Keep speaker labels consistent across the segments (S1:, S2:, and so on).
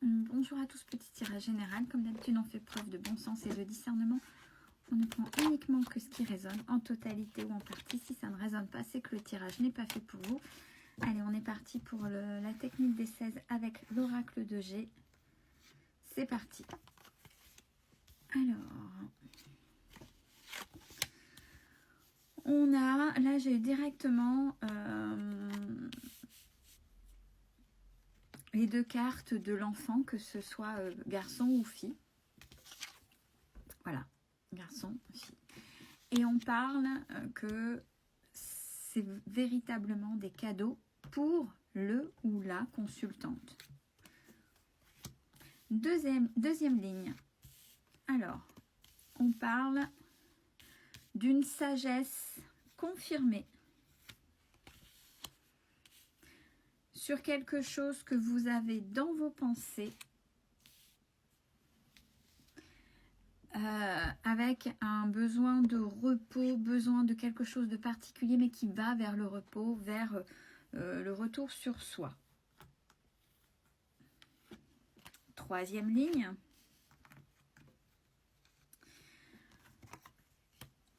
S1: Bonjour à tous, petit tirage général. Comme d'habitude, on fait preuve de bon sens et de discernement. On ne prend uniquement que ce qui résonne, en totalité ou en partie. Si ça ne résonne pas, c'est que le tirage n'est pas fait pour vous. Allez, on est parti pour la technique des 16 avec l'oracle de G. C'est parti. Alors, on a, là j'ai directement les deux cartes de l'enfant, que ce soit garçon ou fille. Voilà, garçon, fille. Et on parle que c'est véritablement des cadeaux pour le ou la consultante. Deuxième ligne. Alors, on parle d'une sagesse confirmée sur quelque chose que vous avez dans vos pensées, avec un besoin de repos, besoin de quelque chose de particulier, mais qui va vers le repos, vers le retour sur soi. Troisième ligne.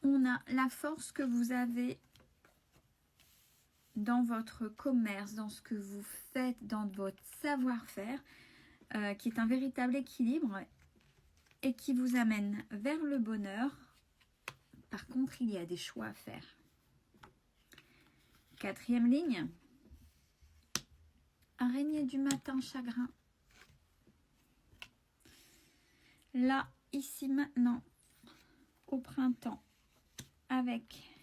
S1: On a la force que vous avez dans votre commerce, dans ce que vous faites, dans votre savoir-faire, qui est un véritable équilibre et qui vous amène vers le bonheur. Par contre, il y a des choix à faire. Quatrième ligne. Araignée du matin, chagrin. Là, ici, maintenant, au printemps, avec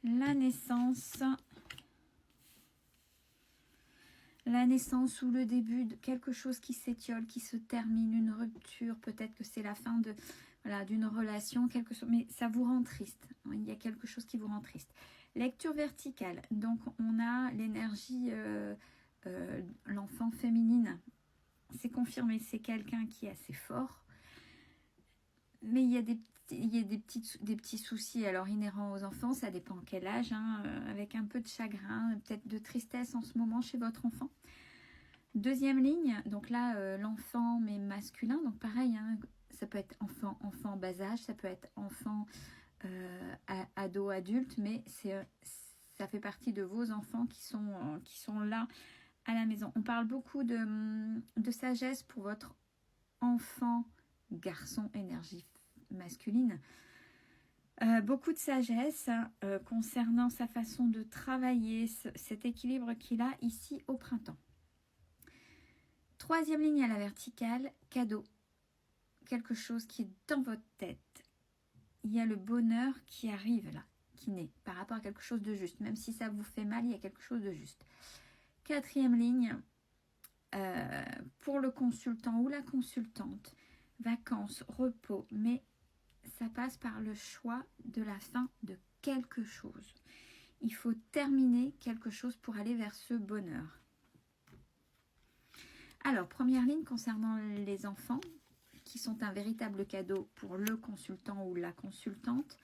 S1: la naissance ou le début de quelque chose qui s'étiole, qui se termine, une rupture, peut-être que c'est la fin de d'une relation, quelque chose, mais ça vous rend triste. Il y a quelque chose qui vous rend triste. Lecture verticale, donc on a l'énergie, l'enfant féminine, c'est confirmé, c'est quelqu'un qui est assez fort, mais il y a des petits soucis alors inhérents aux enfants, ça dépend quel âge, avec un peu de chagrin, peut-être de tristesse en ce moment chez votre enfant. Deuxième ligne, donc là l'enfant mais masculin, donc pareil, ça peut être enfant bas âge, ça peut être enfant ado, adulte, mais ça fait partie de vos enfants qui sont là à la maison. On parle beaucoup de sagesse pour votre enfant garçon, énergie masculine. Beaucoup de sagesse concernant sa façon de travailler, cet équilibre qu'il a ici au printemps. Troisième ligne à la verticale, cadeau. Quelque chose qui est dans votre tête. Il y a le bonheur qui arrive là, qui naît par rapport à quelque chose de juste. Même si ça vous fait mal, il y a quelque chose de juste. Quatrième ligne, pour le consultant ou la consultante, vacances, repos, mais ça passe par le choix de la fin de quelque chose. Il faut terminer quelque chose pour aller vers ce bonheur. Alors, première ligne concernant les enfants, qui sont un véritable cadeau pour le consultant ou la consultante.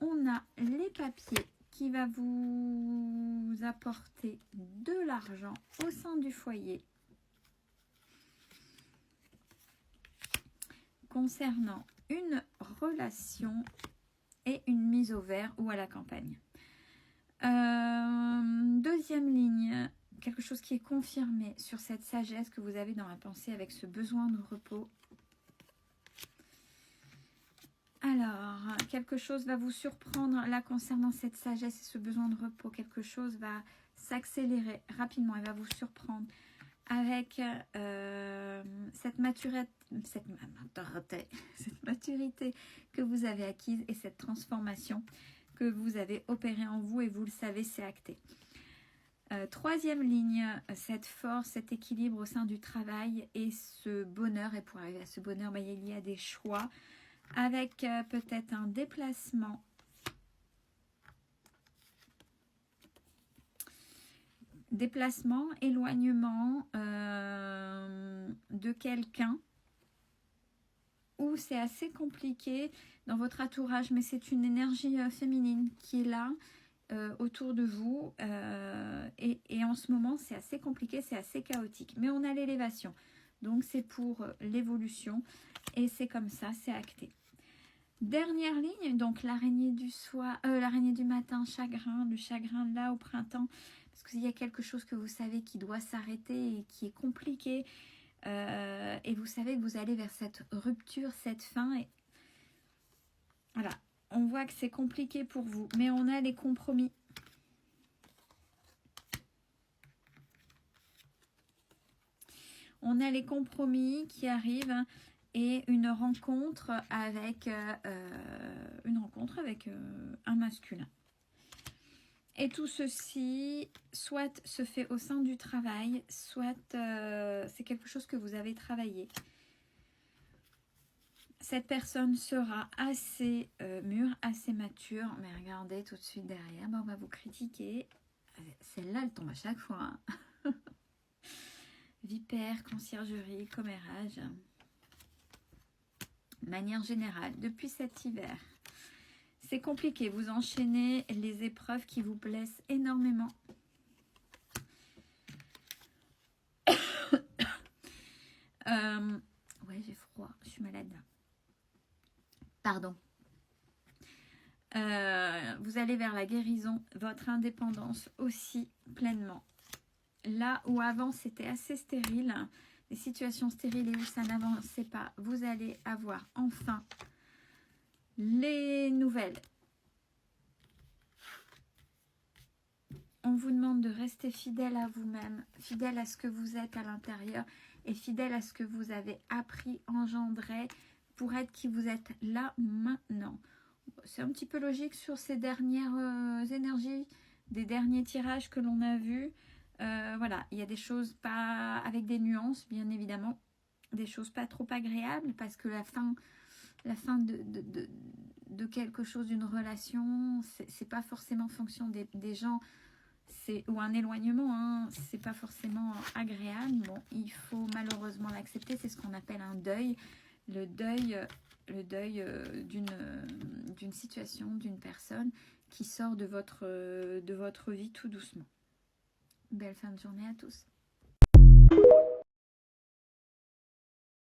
S1: On a les papiers qui va vous apporter de l'argent au sein du foyer. Concernant une relation et une mise au vert ou à la campagne. Deuxième ligne, quelque chose qui est confirmé sur cette sagesse que vous avez dans la pensée avec ce besoin de repos. Alors, quelque chose va vous surprendre là concernant cette sagesse et ce besoin de repos. Quelque chose va s'accélérer rapidement et va vous surprendre avec cette maturité que vous avez acquise et cette transformation que vous avez opérée en vous et vous le savez, c'est acté. Troisième ligne, cette force, cet équilibre au sein du travail et ce bonheur. Et pour arriver à ce bonheur, il y a des choix avec peut-être un déplacement. Déplacement, éloignement de quelqu'un où c'est assez compliqué dans votre entourage, mais c'est une énergie féminine qui est là autour de vous. Et en ce moment, c'est assez compliqué, c'est assez chaotique. Mais on a l'élévation. Donc, c'est pour l'évolution. Et c'est comme ça, c'est acté. Dernière ligne, donc l'araignée du soir, l'araignée du matin, chagrin, le chagrin là au printemps, parce qu'il y a quelque chose que vous savez qui doit s'arrêter et qui est compliqué, et vous savez que vous allez vers cette rupture, cette fin, et voilà, on voit que c'est compliqué pour vous, mais on a les compromis. On a les compromis qui arrivent, hein, et une rencontre avec un masculin. Et tout ceci, soit se fait au sein du travail, soit c'est quelque chose que vous avez travaillé. Cette personne sera assez mûre, assez mature. Mais regardez tout de suite derrière, ben on va vous critiquer. Celle-là, elle tombe à chaque fois. Hein. Vipère, conciergerie, commérage. De manière générale, depuis cet hiver, c'est compliqué. Vous enchaînez les épreuves qui vous blessent énormément. Ouais, j'ai froid, je suis malade. Pardon. Vous allez vers la guérison, votre indépendance aussi pleinement. Là où avant c'était assez stérile, des situations stériles et où ça n'avançait pas, vous allez avoir enfin les nouvelles. On vous demande de rester fidèle à vous-même, fidèle à ce que vous êtes à l'intérieur et fidèle à ce que vous avez appris, engendré pour être qui vous êtes là maintenant. C'est un petit peu logique sur ces dernières énergies, des derniers tirages que l'on a vus. Voilà, il y a des choses pas avec des nuances, bien évidemment, des choses pas trop agréables parce que la fin de quelque chose, d'une relation, c'est pas forcément en fonction des gens, ou un éloignement, hein, c'est pas forcément agréable. Bon, il faut malheureusement l'accepter, c'est ce qu'on appelle un deuil, le deuil d'une situation, d'une personne qui sort de votre vie tout doucement. Belle fin de journée à tous.